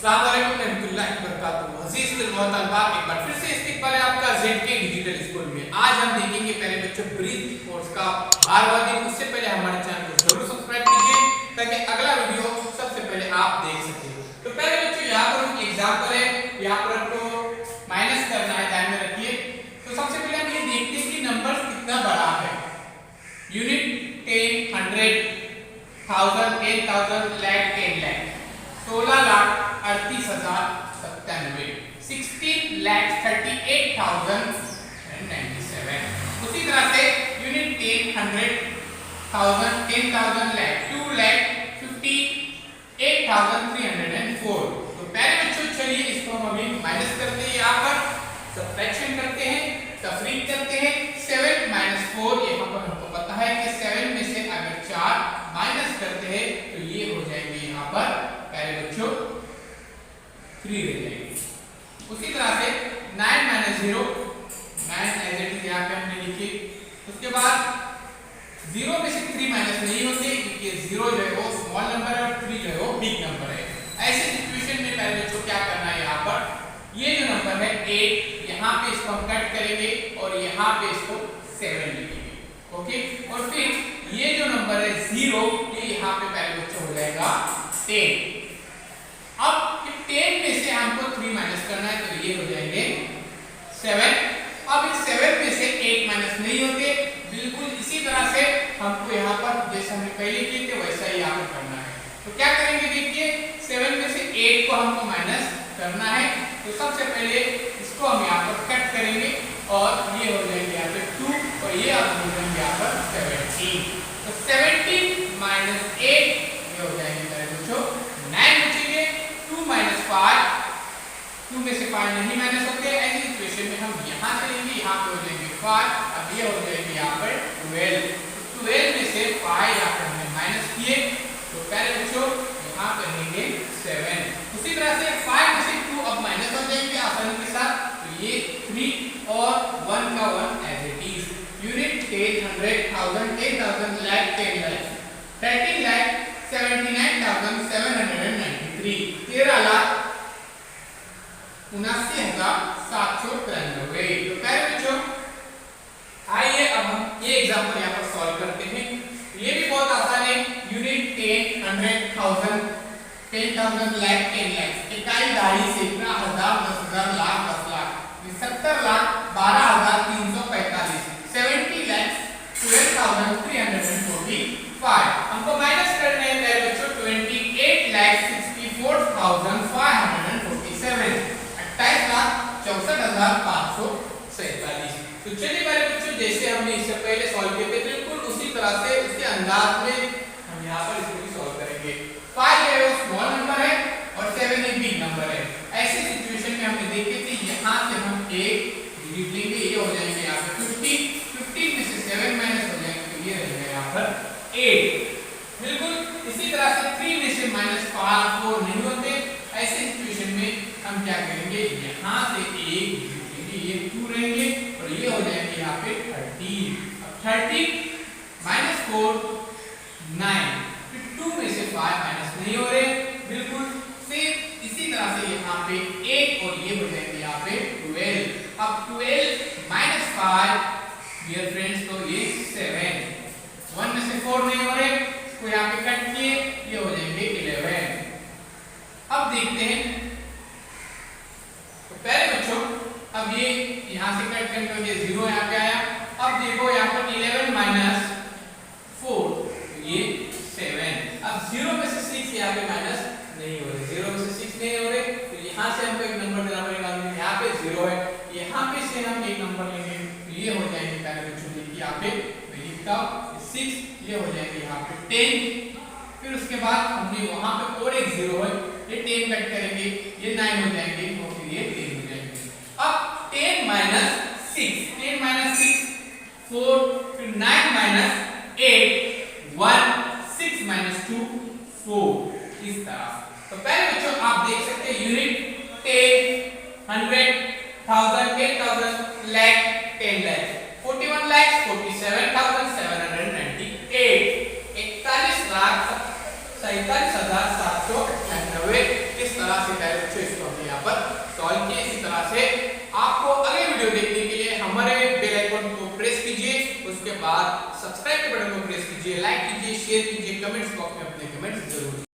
अस्सलाम वालेकुम रहमतुल्लाहि व बरकातुहू। अजीज तलबा एक बार फिर से इस्तकबाल है आपका ज़ेडके डिजिटल स्कूल में। आज हम देखेंगे पहले बच्चों ब्रीथ कोर्स का 12वां दिन। उससे पहले हमारे चैनल को जरूर सब्सक्राइब कीजिए ताकि अगला वीडियो सबसे पहले आप देख सकें। तो पहले बच्चों यहाँ पर हम एग्जांपल है, यहाँ पर आपको माइनस करना है, ध्यान में रखिए। तो सबसे पहले हम ये देखते हैं कि नंबर कितना बड़ा है। यूनिट 10, 100, 1000, 10,000, लाख, 10 लाख, 16,38,097, 16,38,097। उसी तरह से यूनिट 10, 100, 1000, 10,000, लाख, 2,58,304। तो पहले बच्चों चलिए इसको हम अभी माइनस करते हैं, यहाँ पर सब्ट्रैक्शन करते हैं, तफरीक करते हैं। 7 - 4, यहाँ पर हमको पता है कि 7 में से अगर 4 माइनस करते हैं तो ये हो जाएंगे यहाँ पर पहले बच्चों 3 रह जाएंगे। उसी तरह से 9 - 0, 9 एज इट इज यहाँ पे हमने लिखी। उसके बाद 0 में से 3 माइनस नहीं होते क्योंकि 0 जो है वो स्मॉल नंबर है और 3 जो है वो बिग नंबर है। ऐसे सिचुएशन में पहले बच्चों क्या करना है, यहाँ पर ये जो नंबर है 8, यहाँ पे इसको हम कट करेंगे और यहाँ पे इसको 7 लिखेंगे। ओके, और फिर ये जो नंबर है 0, ये यहाँ पे पहले बच्चों हो जाएगा 10। अब 10 में से हमको 3 माइनस करना है तो ये हो जाएंगे 7। अब इस 7 में से 8 माइनस नहीं होते, बिल्कुल इसी तरह से हमको यहाँ पर जैसे हमने पहले किए थे वैसा ही यहाँ पर करना है। तो क्या करेंगे, देखिए 7 में से 8 को हमको माइनस करना है। तो सबसे पहले इसको हम यहाँ पर कट करेंगे और ये हो जाएंगे यहाँ पे 2 और ये अब हो जाएंगे यहाँ पर 17। तो 17 - 8 ये हो जाएंगे मेरे बच्चों 9 बचेंगे। 2 - 5, 2 में से 5 नहीं माइनस होते। ऐसी सिचुएशन में हम यहाँ से लेंगे, यहाँ पे हो जाएंगे 5, अब ये हो जाएंगे यहाँ पर 12। 12 में से 5 यहाँ पर हमने माइनस किए तो पहले बच्चों यहाँ पर लेंगे 7। उसी तरह से 5 में से 2 अब माइनस हो जाएंगे आसानी के साथ, तो ये 3 और 1 का 1 as it is. Unit 10, 100, 1000, 10,000, lakh, 10 lakh, 13,79,793, 13,79,793। तो पहले बच्चों आइए अब हम ये एग्जांपल यहाँ पर सॉल्व करते हैं। ये भी बहुत आसान है। यूनिट 10, 100, 1000, 10,000, लाख, 10 लाख, इकाई दहाई सैकड़ा, हजार, 10,000, लाख, 10 लाख, 70,12,345, 70 लाख, 12,345। हमको माइनस करने हैं पहले बच्चों 28,64,547, 28,64,547। तो चलिए मेरे बच्चों जैसे हमने इससे पहले सॉल्व किए थे बिल्कुल उसी तरह से उसी अंदाज में हम यहाँ पर इसको भी सॉल्व करेंगे। 5 जो है वो स्मॉल नंबर है और 7 एक बिग नंबर है। ऐसी सिचुएशन में हमने देखे थे यहाँ से हम एक डिजिट लेंगे, ये हो जाएंगे यहाँ पे 50। 50 में से 7 माइनस हो जाएंगे तो ये रहेगा यहाँ पर 8। बिल्कुल इसी तरह से 3 में से -5, 4 नहीं होते। ऐसे सिचुएशन में हम क्या करेंगे, यहाँ से एक डिजिट लेंगे, ये 2 रहेंगे और ये हो जाएंगे यहाँ पे 13। अब 13 - 4 9, फिर 2 में से 5 माइनस नहीं हो रहे, बिल्कुल सेम इसी तरह से यहाँ पे 8 और ये हो जाएंगे यहाँ पे 12। अब 12 - 5 डियर फ्रेंड्स तो ये 7। 1 में से 4 नहीं हो रहे, इसको यहाँ पे कट किए, ये हो जाएंगे 11। अब देखते हैं तो पहले बच्चों अब ये यहाँ से कट करके ये 0 यहाँ पे आया। अब देखो यहाँ पर 11 - 4 ये 7। अब 0 में से 6 यहाँ पे माइनस नहीं हो रहे, 0 में से 6 नहीं हो रहे तो यहाँ से हमको एक नंबर देना पड़ेगा। यहाँ पे 0 है, यहाँ पे से हम एक नंबर लेंगे तो ये हो जाएंगे पहले बच्चों देखिए यहाँ पे मैं लिखता हूँ 6, ये हो जाएंगे यहाँ पे 10। फिर उसके बाद हमने वहाँ पे और एक 0 है, ये 10 कट करेंगे, ये 9 हो जाएंगे और फिर ये 10 हो जाएंगे। अब 10 - 6, 10 - 6 4, फिर 9 - 8 1, 6 - 2 4 इस तरह। तो पहले बच्चों आप देख सकते हैं यूनिट 10, 100, 1000, 10,000, लाख, 10 लाख, 41 लाख, 47,798, 41,47,798 इस तरह से बाद सब्सक्राइब के बटन को प्रेस कीजिए, लाइक कीजिए, शेयर कीजिए, कमेंट्स बॉक्स में अपने कमेंट्स जरूर